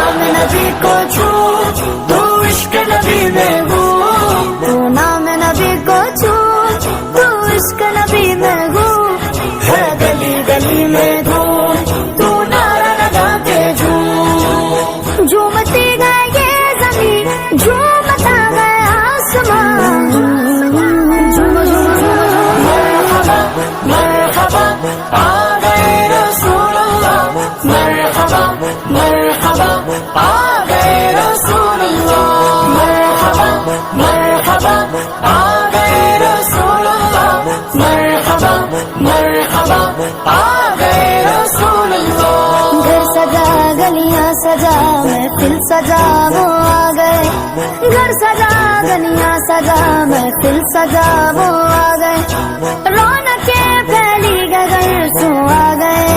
नाम नबी को छू, तू इश्क नबी में घूम। तू नाम नबी को छू, तू इश्क नबी में घूम। है गली गली में धूम, तू नारा लगा के झूम। झूमती गए ये जमीन, झूमता गया आसमान। झूम झूम झूम मरहबा मरहबा आ गए रसूलुल्लाह। मरहबा मरहबा आ गए रसूलुल्लाह। मरहबा मरहबा आ गए रसूलुल्लाह। मरहबा मरहबा आ गए रसूलुल्लाह। घर सजा गलियां सजा महफिल सजा वो आ गए। घर सजा गलियां सजा महफिल सजा वो आ गए। रौनकें फैली गए सो आ गए।